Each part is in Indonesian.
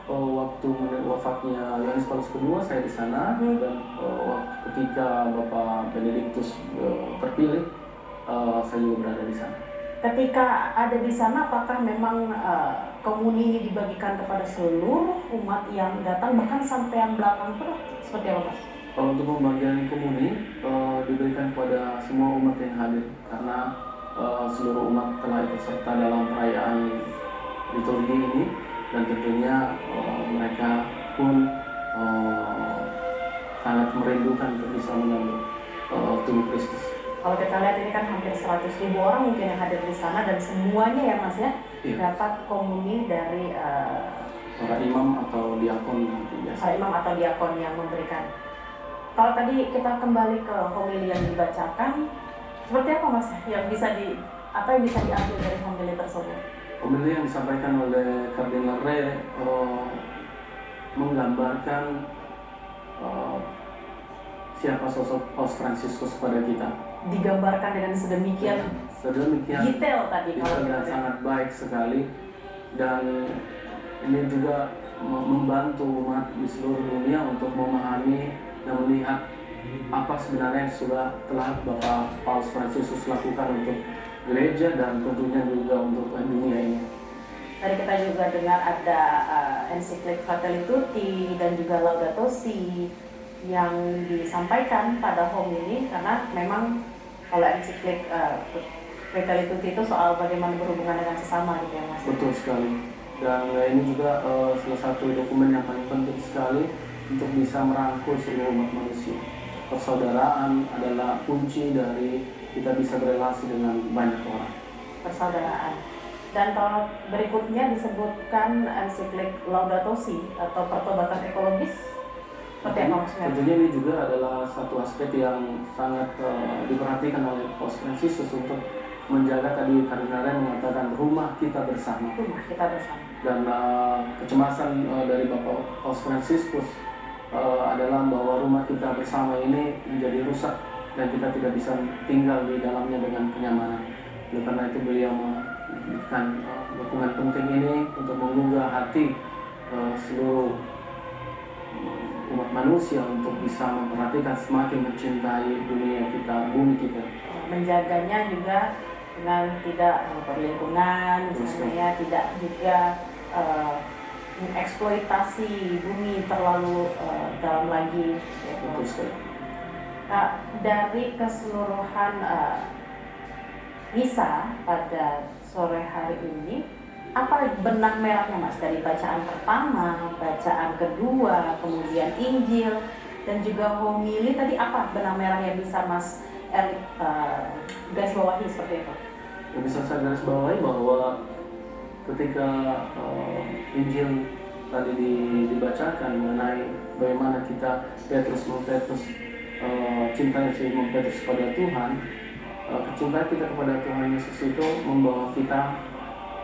waktu wafatnya Yohanes Paulus kedua saya di sana, dan ketika Bapak Benediktus terpilih, saya juga berada di sana. Ketika ada di sana, apakah memang komuni ini dibagikan kepada seluruh umat yang datang, bahkan sampai yang belakang pun seperti apa, Pak? Kalau untuk pembagian komuni diberikan kepada semua umat yang hadir, karena seluruh umat telah ikut serta dalam perayaan liturgi ini, dan tentunya mereka pun sangat merindukan untuk bisa menyambut tubuh Kristus. Kalau kita lihat ini kan hampir 100.000 orang mungkin yang hadir di sana, dan semuanya ya Mas ya, dapat komuni dari para imam atau diakon nanti biasa. Para imam atau diakon yang memberikan. Kalau tadi kita kembali ke homili yang dibacakan, seperti apa Mas yang bisa diambil dari homili tersebut? Homili yang disampaikan oleh Kardinal Re menggambarkan siapa sosok Paus Fransiskus pada kita. Digambarkan dengan sedemikian detail tadi, kalau dan sangat baik sekali, dan ini juga membantu umat di seluruh dunia untuk memahami dan melihat apa sebenarnya yang telah Bapak Paus Fransiskus lakukan untuk gereja dan tentunya juga untuk dunia ini. Tadi kita juga dengar ada ensiklik Fratelli Tutti dan juga Laudato Si yang disampaikan pada homili, karena memang kalau ensiklik Fratelli Tutti itu soal bagaimana berhubungan dengan sesama gitu ya Mas. Betul sekali. Dan ini juga salah satu dokumen yang paling penting sekali untuk bisa merangkul seluruh umat manusia. Persaudaraan adalah kunci dari kita bisa berelasi dengan banyak orang. Persaudaraan. Dan kalau berikutnya disebutkan ensiklik Laudato Si atau pertobatan ekologis, seperti apa maksudnya? Tentunya ini juga adalah satu aspek yang sangat diperhatikan oleh Paus Fransiskus untuk menjaga, tadi Kardinal Re mengatakan rumah kita bersama. Rumah kita bersama. Dan kecemasan dari Bapak Paus Fransiskus adalah bahwa rumah kita bersama ini menjadi rusak dan kita tidak bisa tinggal di dalamnya dengan kenyamanan. Oleh karena itu beliau memberikan dokumen penting ini untuk menggugah hati seluruh umat manusia untuk bisa memperhatikan, semakin mencintai dunia kita, bumi kita. Menjaganya juga dengan tidak mengotori lingkungan, misalnya tidak juga mengeksploitasi bumi terlalu dalam lagi. Betul sekali. Nah, dari keseluruhan misa pada sore hari ini, apa benang merahnya Mas dari bacaan pertama, bacaan kedua, kemudian Injil dan juga homili tadi, apa benang merah yang bisa Mas Erik garis bawahi seperti itu? Yang bisa saya garis bawahi bahwa ketika Injil tadi dibacakan mengenai bagaimana kita Petrus cinta Simon Petrus pada Tuhan, kecintaan kita kepada Tuhan Yesus itu membawa kita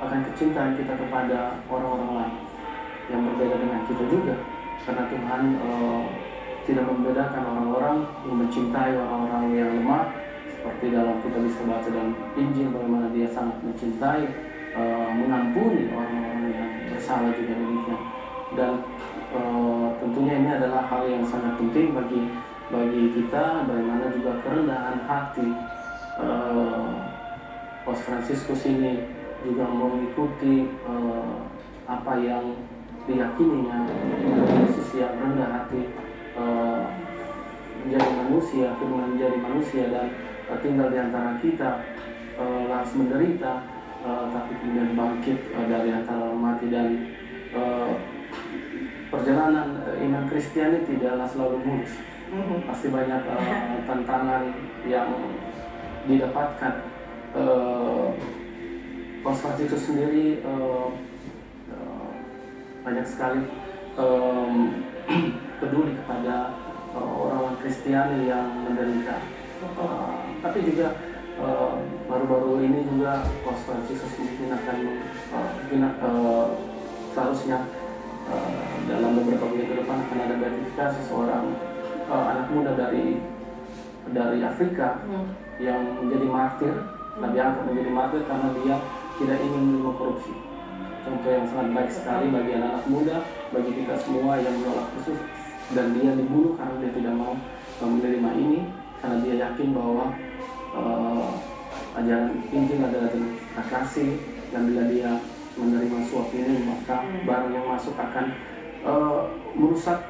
akan kecintaan kita kepada orang-orang lain yang berbeda dengan kita juga, karena Tuhan tidak membedakan orang-orang yang mencintai orang-orang yang lemah, seperti dalam kita bisa baca dalam Injil bagaimana Dia sangat mencintai, mengampuni orang-orang yang bersalah juga demikian. Dan tentunya ini adalah hal yang sangat penting bagi kita, bagaimana juga kerendahan hati Paus Fransiskus ini juga mengikuti apa yang diyakininya, Yesus yang rendah hati, menjadi manusia, firman menjadi manusia dan tinggal di antara kita, langsung menderita, tapi kemudian bangkit dari antara mati. Dan perjalanan iman Kristiani tidaklah selalu mulus, pasti banyak tantangan yang didapatkan. Paus Fransiskus sendiri banyak sekali peduli kepada orang-orang Kristiani yang menderita. Tapi juga baru-baru ini juga Paus Fransiskus mungkin akan seharusnya dalam beberapa bulan ke depan akan ada beatifikasi seorang anak muda dari Afrika yang menjadi martir, diangkat menjadi martir karena dia tidak ingin menerima korupsi. contoh yang sangat baik sekali bagi anak-anak muda, bagi kita semua yang menolak Yesus, dan dia dibunuh karena dia tidak mau menerima ini, karena dia yakin bahwa ajaran Injil adalah tentang kasih, dan bila dia menerima suap ini maka barang yang masuk akan merusak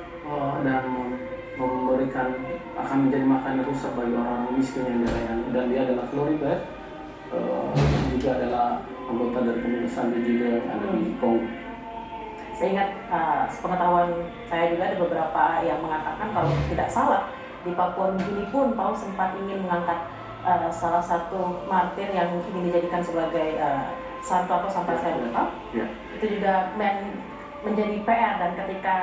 dan memberikan, akan menjadi makanan rusak bagi orang miskin yang dilayani. Dan dia adalah Floribert, juga adalah anggota dari komunitas Sandi juga yang ada di Kongo. Saya ingat sepengetahuan saya juga ada beberapa yang mengatakan kalau tidak salah di Papua Nugini pun Paus sempat ingin mengangkat salah satu martir yang ingin dijadikan sebagai santo atau sampai saya lupa. Itu juga menjadi PR, dan ketika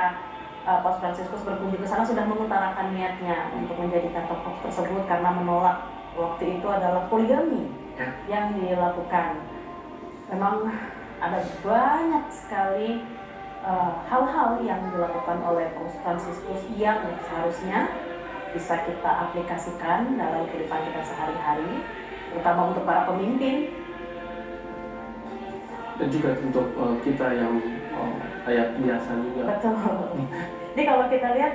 Paus Fransiskus berkunjung ke sana sudah mengutarakan niatnya untuk menjadikan tokoh tersebut karena menolak waktu itu adalah poligami yang dilakukan. Memang ada banyak sekali hal-hal yang dilakukan oleh Paus Fransiskus yang seharusnya bisa kita aplikasikan dalam kehidupan kita sehari-hari, terutama untuk para pemimpin dan juga untuk kita yang rakyat biasa juga. Betul. Jadi kalau kita lihat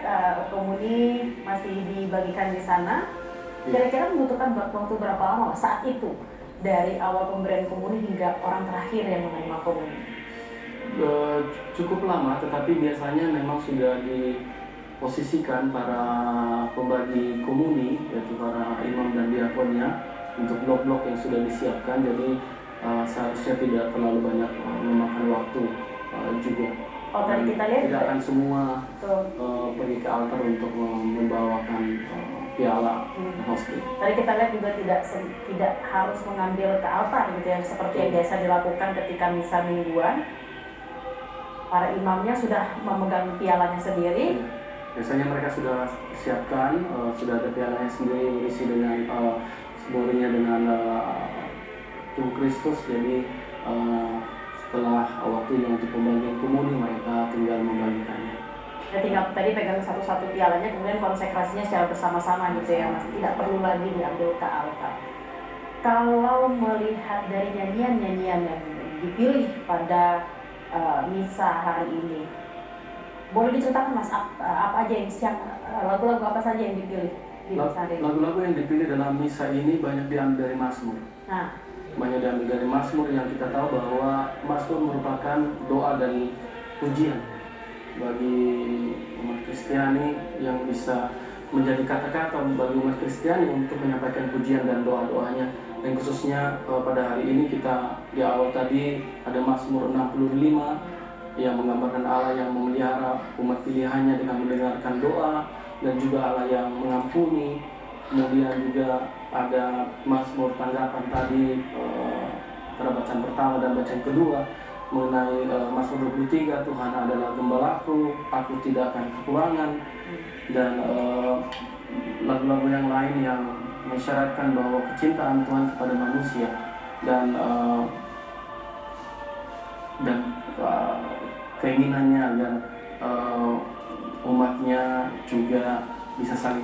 komuni masih dibagikan di sana, kira-kira membutuhkan waktu berapa lama saat itu dari awal pemberian komuni hingga orang terakhir yang menerima komuni? Cukup lama, tetapi biasanya memang sudah diposisikan para pembagi komuni, yaitu para imam dan diakonnya, untuk blok-blok yang sudah disiapkan. Jadi seharusnya tidak terlalu banyak memakan waktu juga. Tadi kita lihat tidak akan semua pergi ke altar untuk membawakan piala hosting. Tadi kita lihat juga tidak harus mengambil ke altar gitu ya, seperti yang biasa dilakukan ketika misa mingguan. Para imamnya sudah memegang pialanya sendiri. Biasanya mereka sudah siapkan, sudah ada pialanya sendiri berisi dengan seluruhnya dengan tubuh Kristus. Jadi setelah waktunya untuk pembagian komuni, mereka tinggal membagikannya. Ya, tinggal tadi pegang satu-satu pialanya, kemudian konsekrasinya secara bersama-sama gitu ya Mas, tidak perlu lagi diambil ke altar. Kalau melihat dari nyanyian-nyanyian yang dipilih pada misa hari ini, boleh diceritakan Mas apa aja yang lagu-lagu apa saja yang dipilih di misa hari ini? Lagu-lagu yang dipilih dalam misa ini banyak diambil dari Mazmur. Banyak diambil dari Mazmur, yang kita tahu bahwa Mazmur merupakan doa dan pujian bagi umat Kristiani, yang bisa menjadi kata-kata bagi umat Kristiani untuk menyampaikan pujian dan doa-doanya. Dan khususnya pada hari ini kita di awal tadi ada Mazmur 65 yang menggambarkan Allah yang memelihara umat pilihannya dengan mendengarkan doa, dan juga Allah yang mengampuni. Kemudian juga ada Mazmur tanggapan tadi pada bacaan pertama dan bacaan kedua mengenai Mazmur 23, Tuhan adalah gembalaku, aku tidak akan kekurangan, dan lagu-lagu yang lain yang mensyaratkan bahwa kecintaan Tuhan kepada manusia dan keinginannya agar umatnya juga bisa saling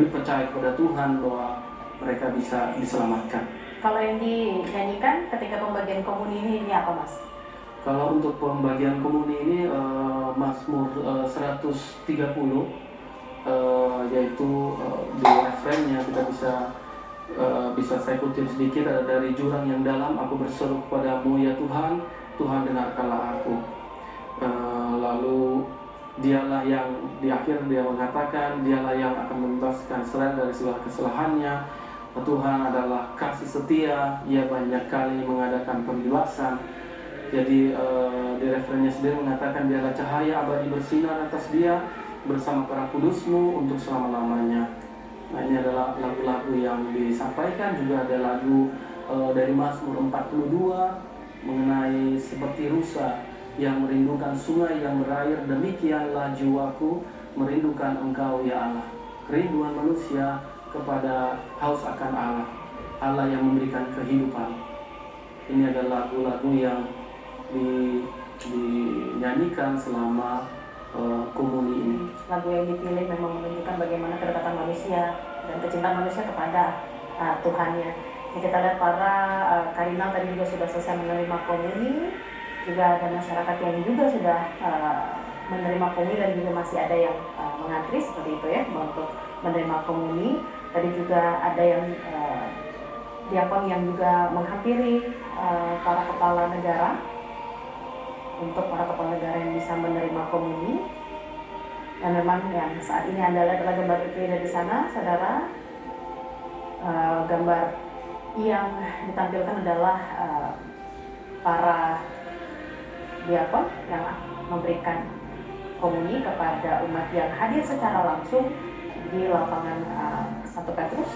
percaya kepada Tuhan, bahwa mereka bisa diselamatkan. Kalau yang dinyanyikan ketika pembagian komuni ini apa Mas? Kalau untuk pembagian komuni ini Mazmur 130, yaitu di refrennya kita bisa saya kutip sedikit, ada dari jurang yang dalam aku berseru kepadamu ya Tuhan, Tuhan dengarkanlah aku. Lalu dialah yang di akhir dia mengatakan, dialah yang akan membebaskan Israel dari segala kesalahannya. Tuhan adalah kasih setia, ia banyak kali mengadakan pembebasan. Jadi di referennya sendiri mengatakan dialah cahaya abadi bersinar atas dia bersama para kudusmu untuk selama-lamanya. Nah, ini adalah lagu-lagu yang disampaikan. Juga ada lagu dari Mazmur 42 mengenai seperti rusa yang merindukan sungai yang berair, demikianlah jiwaku merindukan Engkau ya Allah. Kerinduan manusia kepada haus akan Allah, Allah yang memberikan kehidupan. Ini adalah lagu-lagu yang dinyanyikan selama komuni ini. Lagu yang dipilih memang menunjukkan bagaimana kedekatan manusia dan kecintaan manusia kepada Tuhannya. Yang kita lihat para kardinal tadi juga sudah selesai menerima komuni, juga ada masyarakat yang juga sudah menerima komuni dan juga masih ada yang mengantri seperti itu ya untuk menerima komuni. Tadi juga ada yang diakon yang juga menghampiri para kepala negara untuk para kepala negara yang bisa menerima komuni. Dan memang yang saat ini adalah gambar terkini di sana, saudara. Gambar yang ditampilkan adalah para diakon yang memberikan komuni kepada umat yang hadir secara langsung di lapangan 1 Petrus.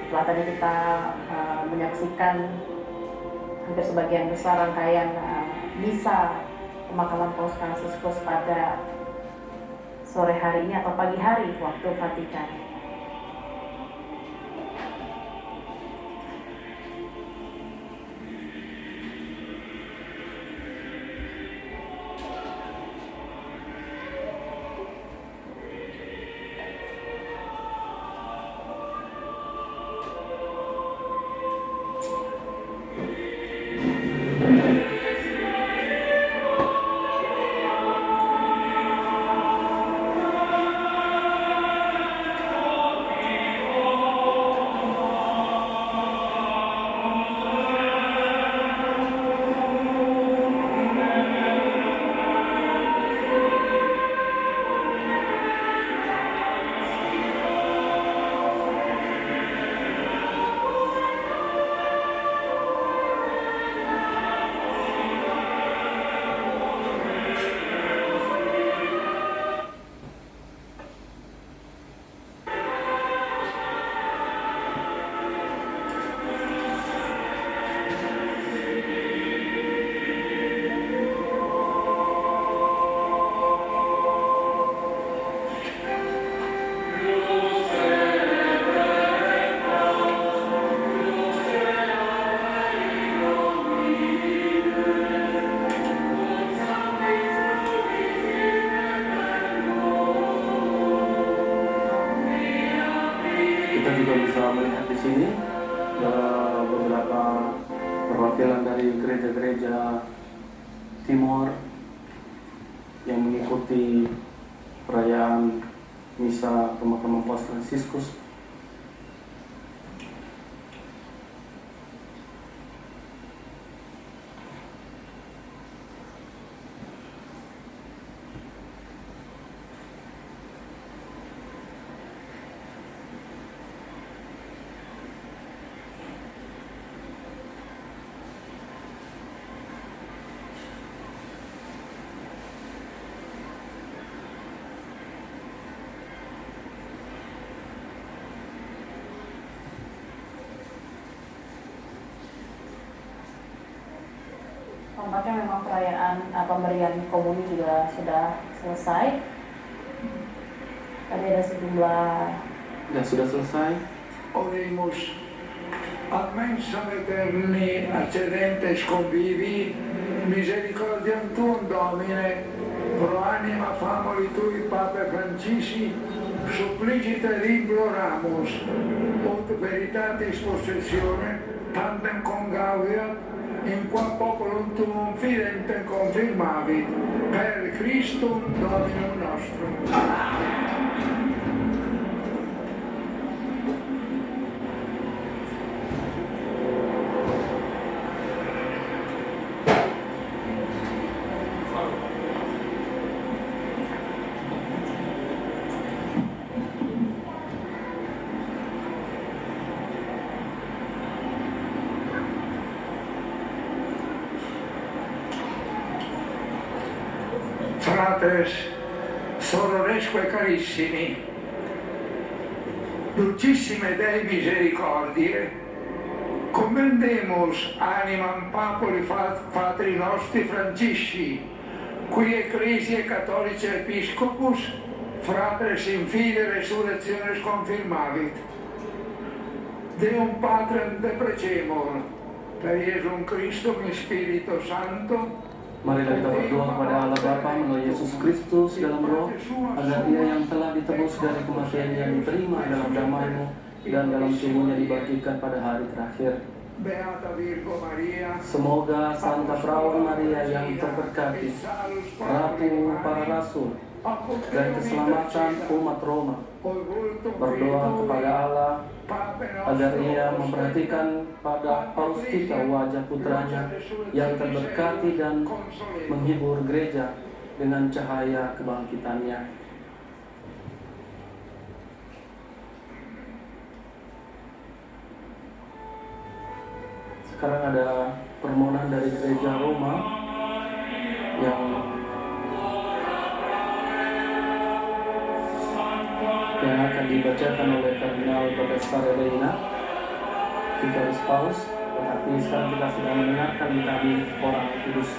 Setelah tadi kita menyaksikan hampir sebagian besar rangkaian misa pemakaman Paus Fransiskus pada sore hari ini atau pagi hari waktu Vatikan. Kita juga bisa melihat di sini beberapa perwakilan dari gereja-gereja Timor yang mengikuti perayaan misa pemakaman Paus Fransiskus. Tampaknya memang perayaan pemberian komuni juga sudah selesai. Tadi ada sejumlah Dan sudah selesai. Oremus ad mensam eterni accedentes convivi misericordiam tuum Domine pro anima famoli tui Pape Francisci supplicita imploramus ut veritatis possessione tandem congaudiat in qua populum tuum fidentem confirmavit per Christum Dominum nostrum. Fratres, sororesque carissimi, dulcissime Dei misericordie, commendemus animam Papuli Patri nostri Francisci, qui Ecclesiae Catholicae Episcopus, fratres in fide resurrectiones confirmavit. Deum Patrem te precemur, per Iesum Christum in Spiritu Santo. Marilah kita berdoa kepada Allah Bapa melalui Yesus Kristus dalam roh, agar Ia yang telah ditebus dari kematiannya diterima dalam damai-Mu dan dalam tubuhnya dibagikan pada hari terakhir. Beata Virgo Maria, Semoga Santa Perawan Maria yang terberkati, Ratu para Rasul, dan keselamatan umat Roma, berdoa kepada Allah agar Ia memperhatikan pada paus kita wajah putranya yang terberkati dan menghibur gereja dengan cahaya kebangkitannya. Sekarang ada permohonan dari gereja Roma yang akan dibacakan oleh Kardinal Baldassare Reina, Vicaris Paus. Tetapi sekarang kita sedang mendengarkan litani Orang Kudus.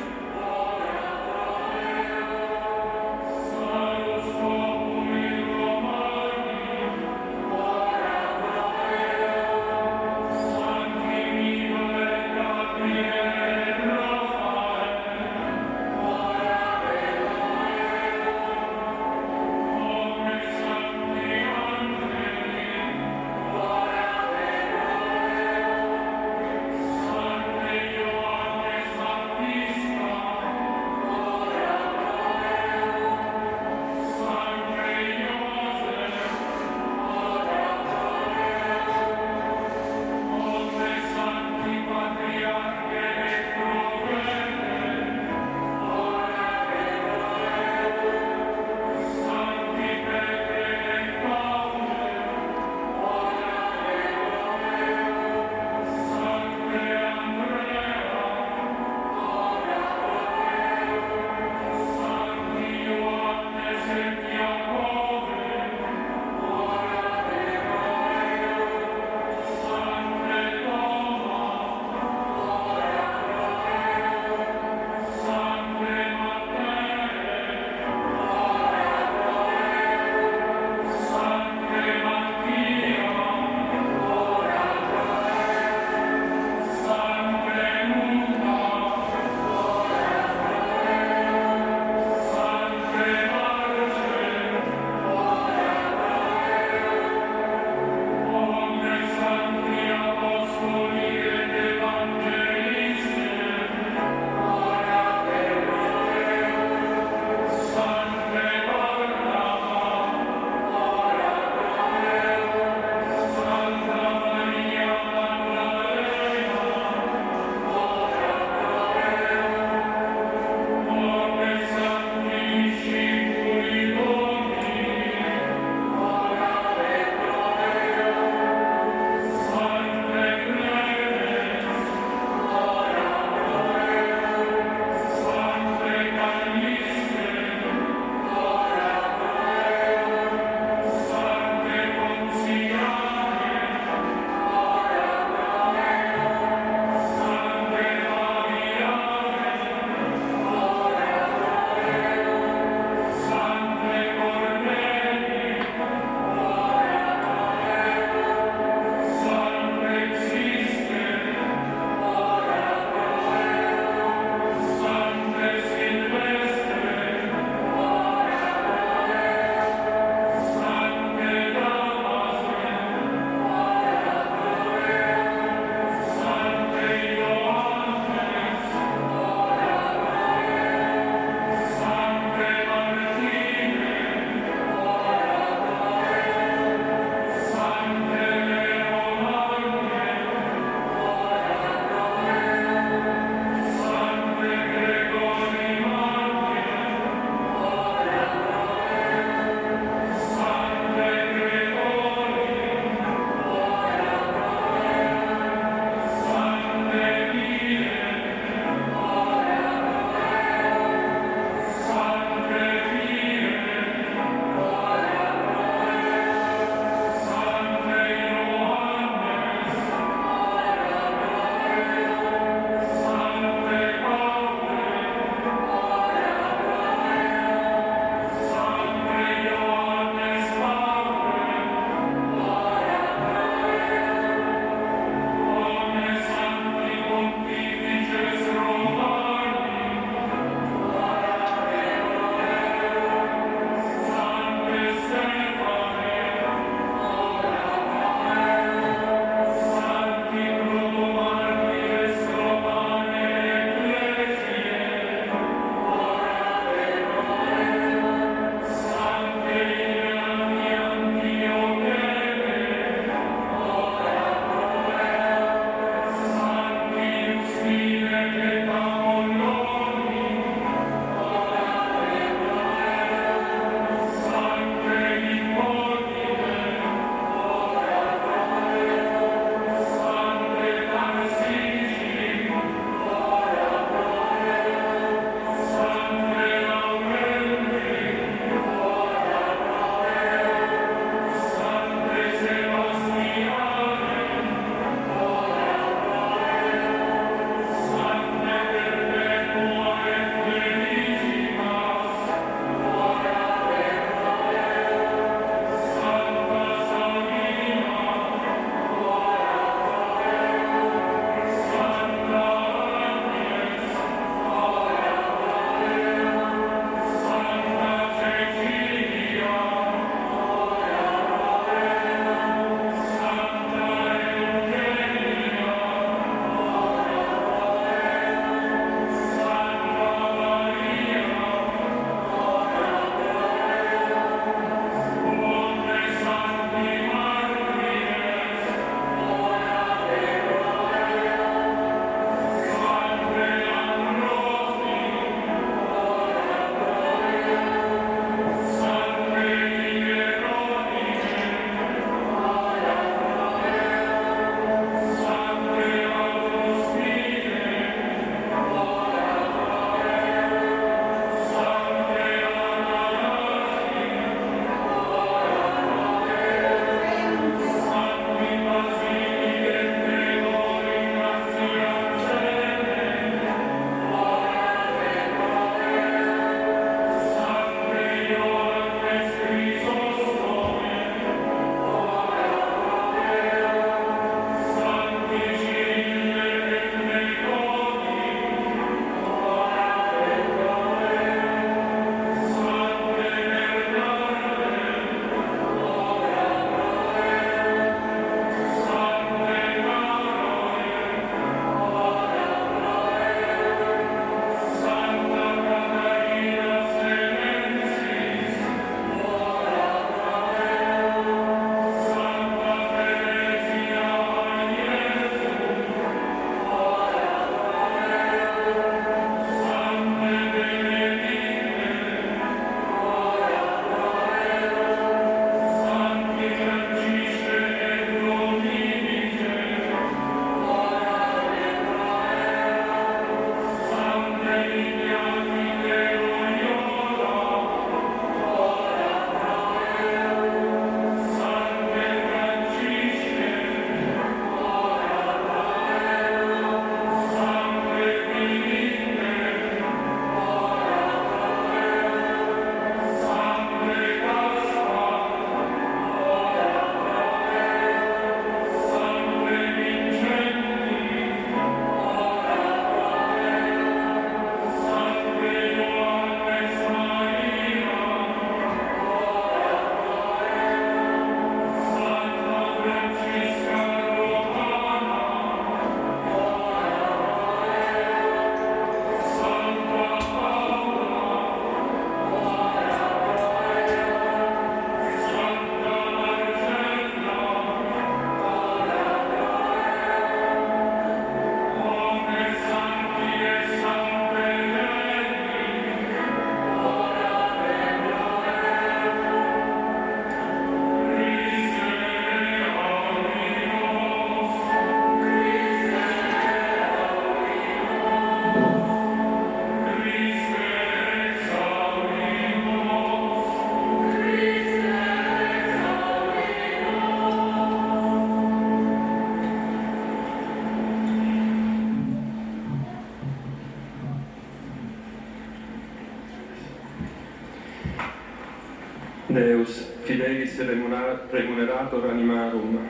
Deus, fidelis remunerator animarum,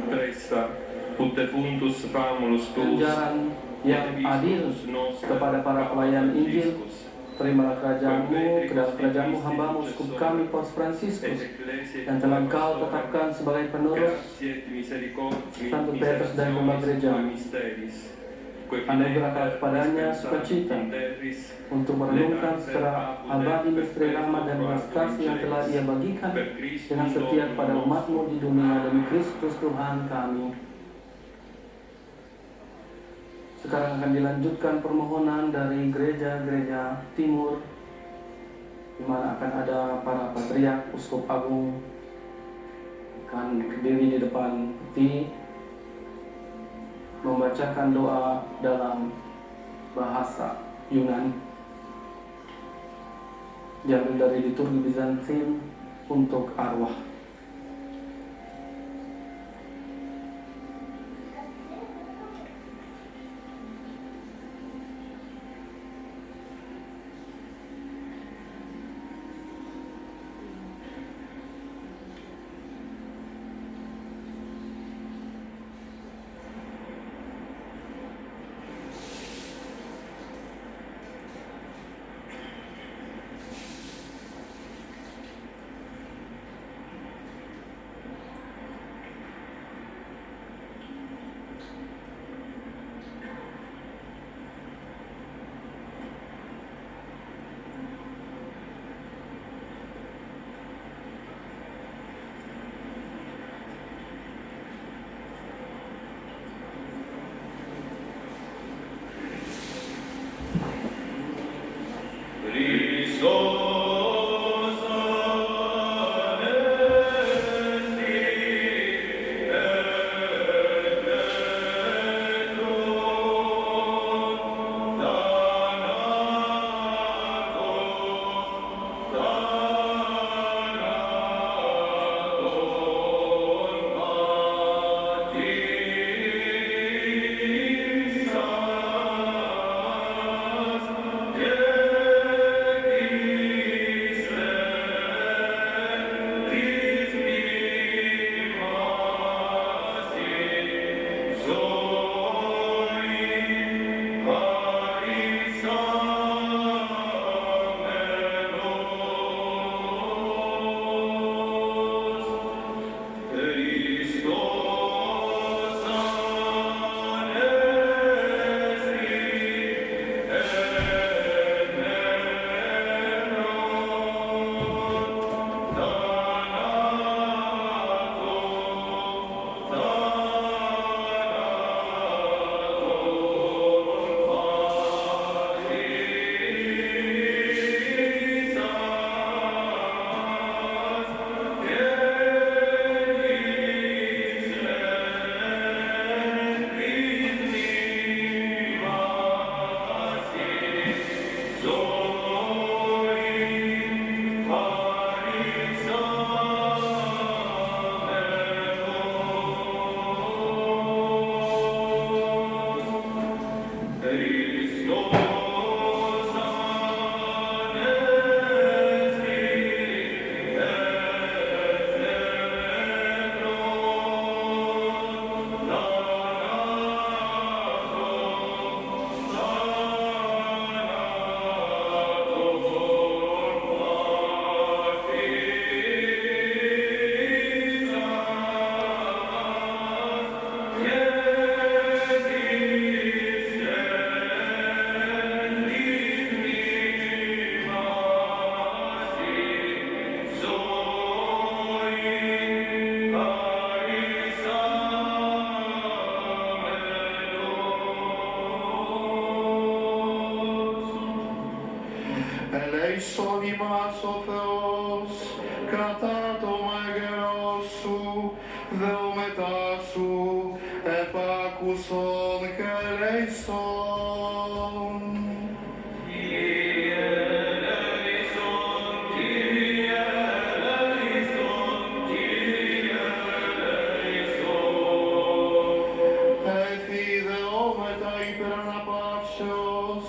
presta, ut defuntus famulus tuus, Ganjaran yang adil kepada para pelayan Injil. Terimalah kerajaanmu, ke dalam kerajaanmu hambamu, skup kami, Paus Fransiskus, yang telah engkau tetapkan sebagai penerus Santo Petrus dan Gemba Gereja. Anugerahkan kepadanya sukacita untuk merenungkan secara abadi misteri rahmat dan belas kasih yang telah ia bagikan dengan setia kepada umatmu di dunia demi Kristus Tuhan kami. Sekarang akan dilanjutkan permohonan dari gereja-gereja timur, di mana akan ada para patriark, uskup agung akan berdiri di depan peti, membacakan doa dalam bahasa Yunani, diambil dari liturgi Bizantin untuk arwah. Ελέησον ημάς ο Θεός, κατά το μέγερος σου, δεόμετά σου, επάκουσον και ελέησον. Εφιδεόμετα υπέρ αναπαύσεως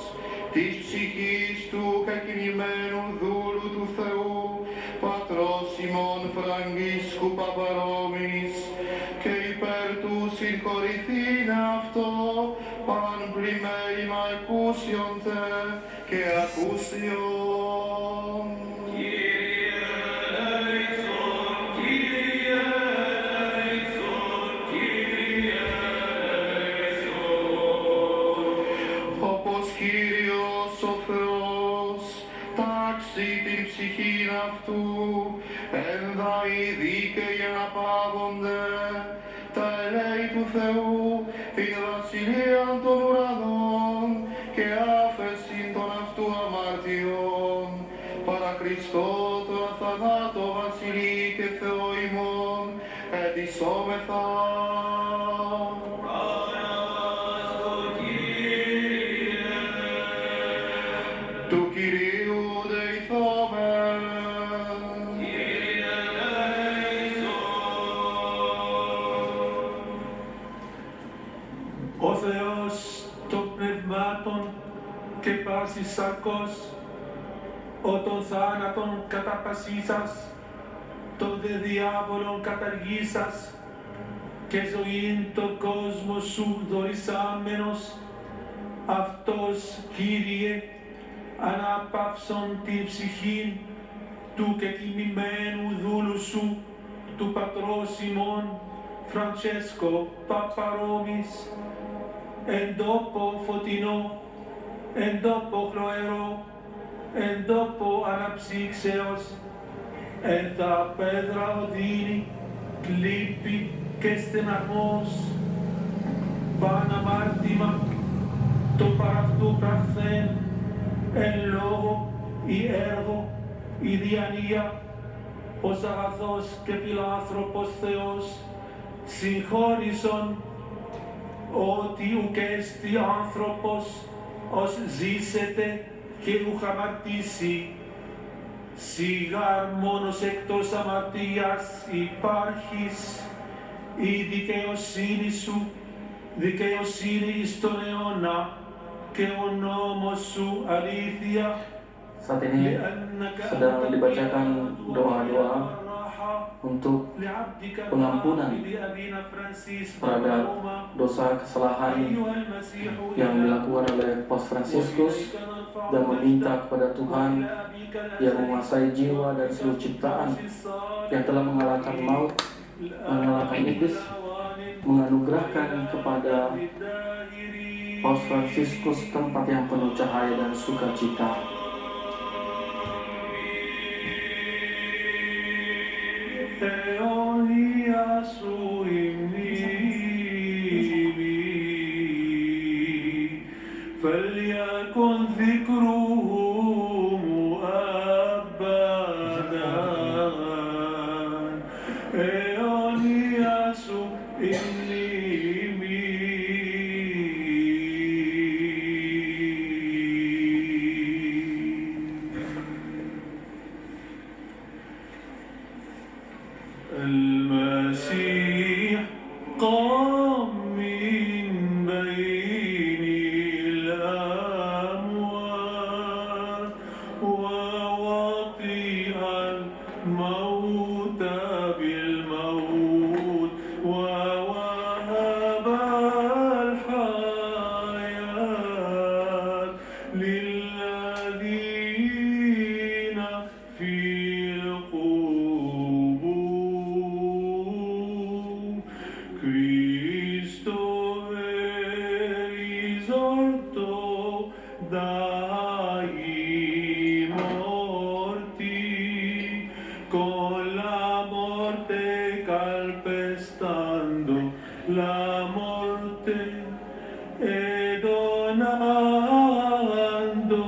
της ψυχής του κακινημένου δούλου του Θεού, Πατρός ημών Φραγκίσκου Παπαρόμης, και υπέρ του συγχωρηθήν αυτό, παν πλημέημα εκούσιον τε και ακούσιον. Όπως Κύριος ο Θεός τάξει την ψυχήν αυτού, ένδα οι δίκαιοι αναπαύονται, τα ελέη του Θεού, την βασιλεία των ουρανών και άφεσιν των αυτού αμαρτιών, παρά Χριστό το αθανάτω βασιλεί και Θεό ημών, ετισόμεθα. Του Κυρίου δεηθόμεν. Ο Θεός των πνευμάτων και πάσης σαρκός, ο των θάνατον καταπασίσας, των δε διάβολων καταργήσας και ζωήν τον κόσμο σου δωρησάμενος, αυτός, Κύριε, ανάπαυσον την ψυχήν του και τιμημένου δούλου σου, του πατρός ημών, Φραντσέσκο Παπαρόμης, εν τόπο φωτεινό, εν τόπο χλωερό, εν τόπο αναψύξεως, εν τα πέδρα οδύνη, λύπη και στεναγμός, παν αμάρτημα, το παραυτού πραχθέν, εν λόγω ή έργο ή διανία, ως αγαθός και φιλάνθρωπος Θεός, συγχώρησον ότι ουκ έστι άνθρωπος ως ζήσετε και ουκ αμαρτήσει, σιγάρ μόνος εκτός αμαρτίας υπάρχεις, η δικαιοσύνη σου, δικαιοσύνη εις τον αιώνα και ο nόμος σου αλήθεια. Saat ini sedang dibacakan doa-doa untuk pengampunan terhadap dosa kesalahan yang dilakukan oleh Paus Fransiskus dan meminta kepada Tuhan yang menguasai jiwa dan seluruh ciptaan yang telah mengalahkan maut, mengalahkan iblis, menganugerahkan kepada Paus Fransiskus tempat yang penuh cahaya dan sukacita. Αιώνια σου η μνήμη, فليكن ذكره أبدا. αιώνια σου η μνήμη. المسيح قام من بين الأموات ووطئ الموت بالموت ووهب الحياة للذين في القبور. Cristo è risorto dai morti, con la morte calpestando la morte e donando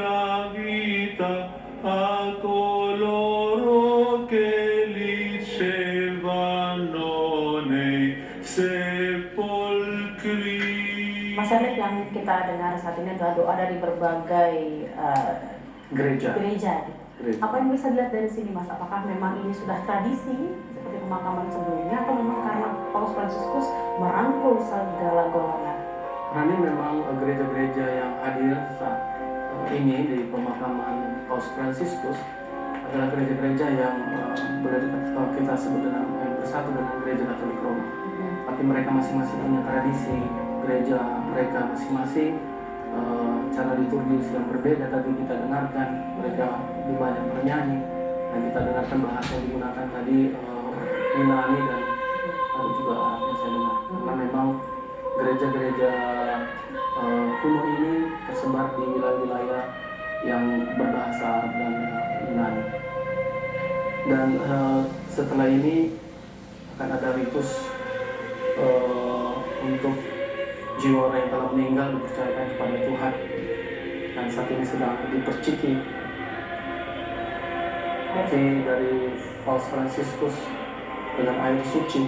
la vita a coloro che licevano nei sepolcri. Mas Erik, yang kita dengar saat ini adalah doa dari berbagai Gereja. gereja. Gereja. Apa yang bisa dilihat dari sini, Mas? Apakah memang ini sudah tradisi seperti pemakaman sebelumnya, atau memang karena Paus Fransiskus merangkul segala golongan? Nah, ini memang gereja-gereja yang hadir saat ini di pemakaman Paus Fransiskus adalah gereja-gereja yang boleh kita sebut dengan yang bersatu dengan gereja Katolik Roma. Tapi mereka masing-masing punya tradisi gereja mereka masing-masing, cara liturgis yang berbeda. Tadi kita dengarkan mereka lebih banyak bernyanyi, dan kita dengarkan bahasa yang digunakan tadi Yunani dan ada juga Arab yang saya dengar. Karena memang gereja-gereja kuno ini tersebar di wilayah-wilayah yang berbahasa Arab dan Yunani. Dan setelah ini akan ada ritus untuk jiwa orang yang telah meninggal dipercayakan kepada Tuhan, dan saat ini sedang diperciki dari Paus Fransiskus dengan air suci.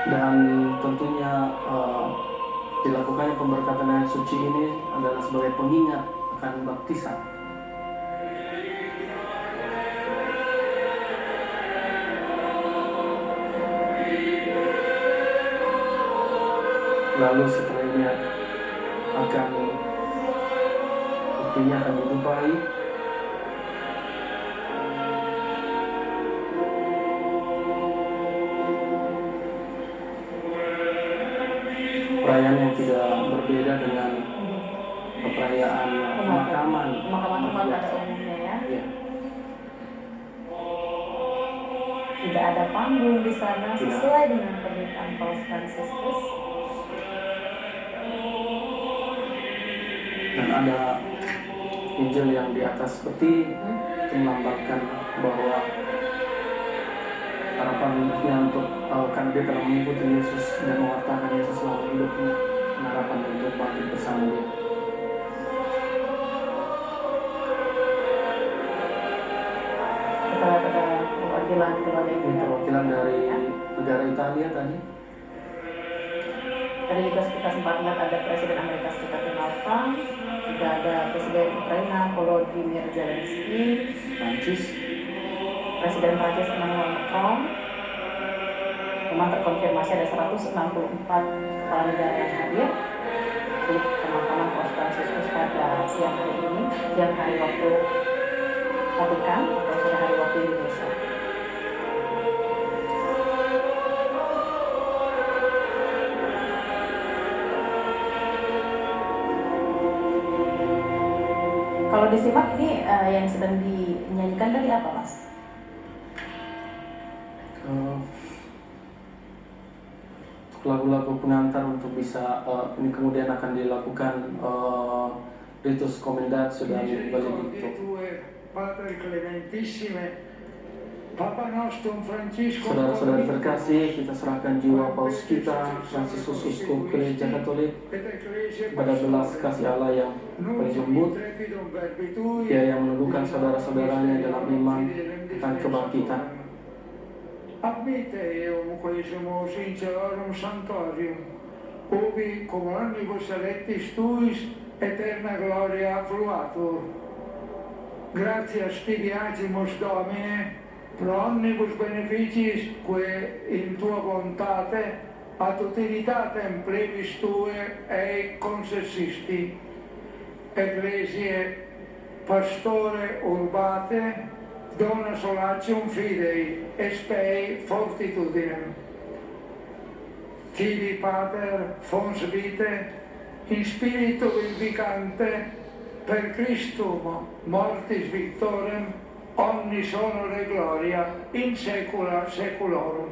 Dan tentunya dilakukannya pemberkatan air suci ini adalah sebagai pengingat akan baptisan. Lalu setelah ini akan buktinya akan dilupai. Perayaan yang tidak berbeda dengan perayaan pemakaman umat pada umumnya ya. Ya. Tidak ada panggung di sana Tidak. sesuai dengan pernyataan Paus Fransiskus. Dan ada Injil yang di atas peti itu melambangkan bahwa harapannya untuk karena dia telah mengikuti Yesus dan mewartakan Yesus selama hidupnya, dan harapan untuk bangkit bersama dia. Kita ada perwakilan Ini perwakilan dari negara Italia tadi. Tadi juga kita sempat lihat ada Presiden Amerika Serikat Donald Trump, juga ada Presiden Ukraina Volodymyr Zelensky, Prancis, Presiden Prancis Emmanuel Macron. Memang terkonfirmasi ada 164 kepala negara yang hadir di pemakaman Paus Fransiskus pada siang hari ini, siang hari waktu Vatikan atau sore hari waktu Indonesia. Kalau disimak ini yang sedang dinyanyikan tadi apa, Mas? Lagu-lagu pengantar untuk bisa ini kemudian akan dilakukan ritus Commendatio dan Benedictio. Padre Clementissime, Papa Nostrum Francisco. Saudara-saudara terkasih, kita serahkan jiwa Paus kita, Fransiskus Uskup Gereja Katolik, pada belas kasih Allah yang paling lembut. Dia yang meneguhkan saudara-saudaranya dalam iman tentang kebangkitan. Admite eum quesum sincerorum sanctorium, ubi cum omnibus electis tuis eterna gloria fluatur. Gratias tibi agimus Domine, pro omnibus beneficis que in tua bontate ad utilitatem plebis tue ei concessisti. Ecclesiae pastore urbate, dona solatium fidei, espei fortitudinem. Tibi Pater fons vitae, in spiritu vivificante, per Christum mortis victorem, omnis honore gloria, in saecula saeculorum.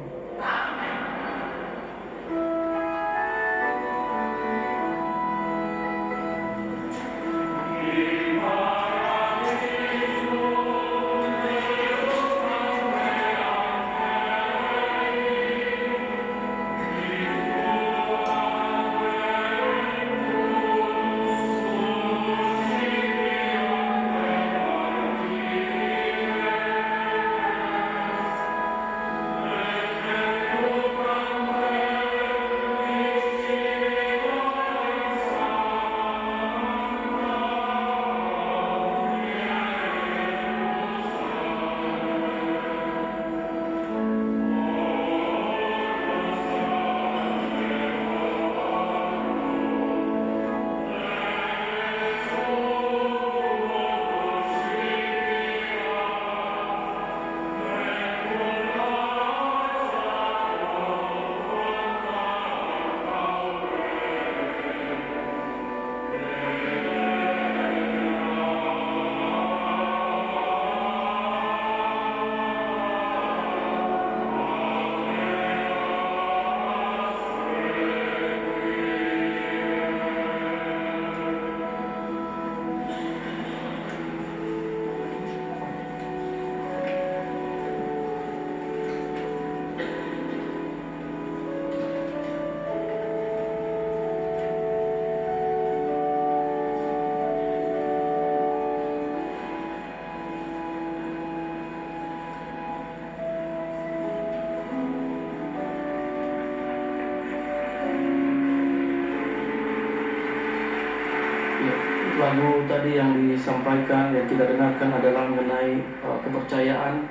Lagu tadi yang disampaikan, yang kita dengarkan adalah mengenai kepercayaan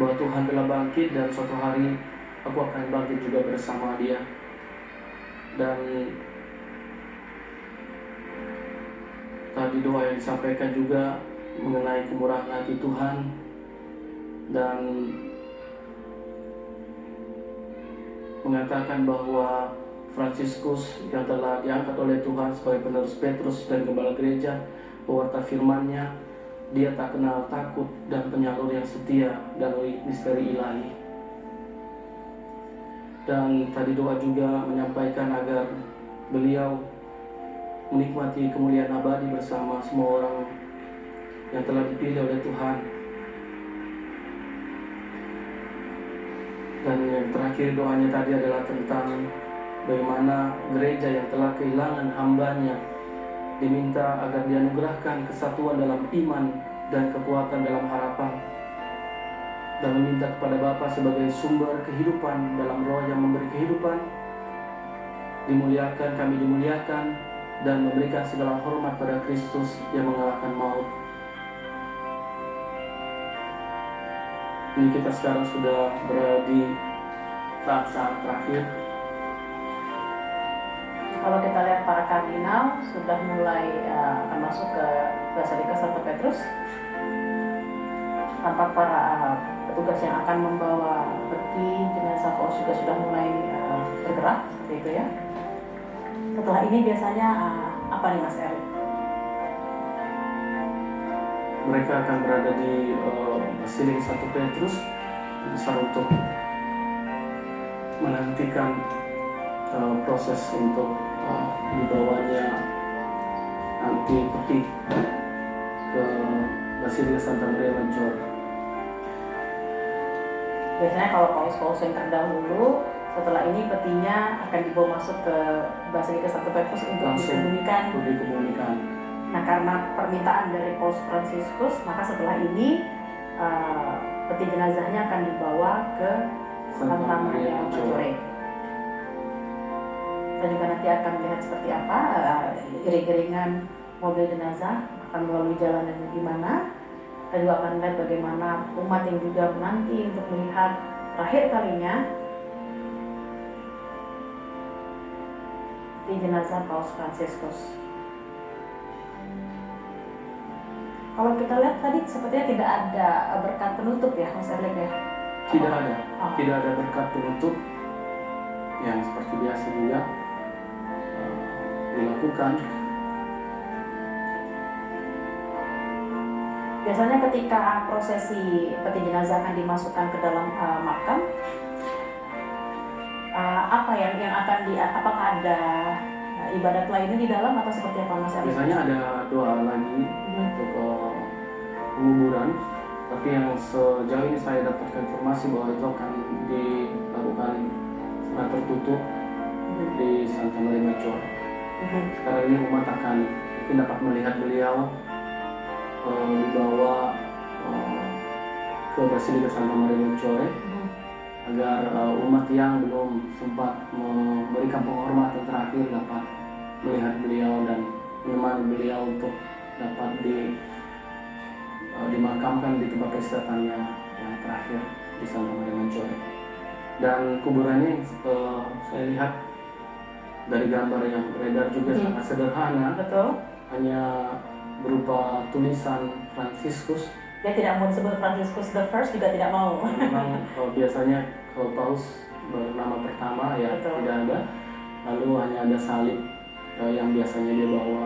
bahwa Tuhan telah bangkit dan suatu hari aku akan bangkit juga bersama Dia. Dan tadi doa yang disampaikan juga mengenai kemurahan hati Tuhan dan mengatakan bahwa Fransiskus yang telah diangkat oleh Tuhan sebagai penerus Petrus dan gembala gereja, pewarta firman-Nya, dia tak kenal takut dan penyalur yang setia dan misteri ilahi. Dan tadi doa juga menyampaikan agar beliau menikmati kemuliaan abadi bersama semua orang yang telah dipilih oleh Tuhan. Dan yang terakhir doanya tadi adalah tentang bagaimana gereja yang telah kehilangan hambanya diminta agar dianugerahkan kesatuan dalam iman dan kekuatan dalam harapan, dan meminta kepada Bapa sebagai sumber kehidupan dalam Roh yang memberi kehidupan, dimuliakan, kami dimuliakan, dan memberikan segala hormat pada Kristus yang mengalahkan maut. Ini kita sekarang sudah berada di saat-saat terakhir. Kalau kita lihat para kardinal sudah mulai akan masuk ke Basilika Santo Petrus, tampak para petugas yang akan membawa peti jenazah Paus juga sudah mulai bergerak seperti itu ya. Setelah ini biasanya apa nih Mas Erik? Mereka akan berada di Basilika Santo Petrus besar untuk menantikan proses untuk dibawanya nanti peti ke Basilika Santa Maria Maggiore. Biasanya kalau paus-paus yang terdahulu, setelah ini petinya akan dibawa masuk ke Basilika Santo Petrus untuk Langsung dikebumikan. Nah, karena permintaan dari Paus Fransiskus, maka setelah ini peti jenazahnya akan dibawa ke Santa Maria Maggiore. Kita juga nanti akan melihat seperti apa iring-iringan mobil jenazah akan melalui jalan yang gimana. Kita juga akan melihat bagaimana umat yang juga menanti untuk melihat terakhir kalinya di jenazah Paus Fransiskus. Kalau kita lihat tadi sepertinya tidak ada berkat penutup ya, Mas Erlik ya? Tidak ada, tidak ada berkat penutup yang seperti biasa juga dilakukan. Biasanya ketika prosesi peti jenazah akan dimasukkan ke dalam makam, apa yang akan apakah ada ibadat lainnya di dalam atau seperti apa Mas Erlik? Biasanya ada doa lagi untuk penguburan, tapi yang sejauh ini saya dapatkan informasi bahwa itu akan dilakukan secara tertutup di Santa Maria Maggiore. Sekarang ini umat akan mungkin dapat melihat beliau dibawa ke Basilika Santa Maria Maggiore agar umat yang belum sempat memberikan penghormatan terakhir dapat melihat beliau dan menemani beliau untuk dapat dimakamkan di tempat peristatannya yang terakhir di Santa Maria Maggiore. Dan kuburannya saya lihat dari gambar yang beredar juga sangat sederhana. Betul. Hanya berupa tulisan Fransiskus. Dia tidak mau disebut Fransiskus the First, juga tidak mau. Memang biasanya kalau paus bernama pertama ya Betul. tidak ada. Lalu hanya ada salib yang biasanya dia bawa.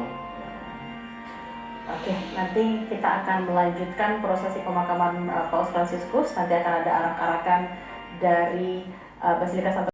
Oke, nanti kita akan melanjutkan prosesi pemakaman Paus Fransiskus. Nanti akan ada arak-arakan dari Basilika Santo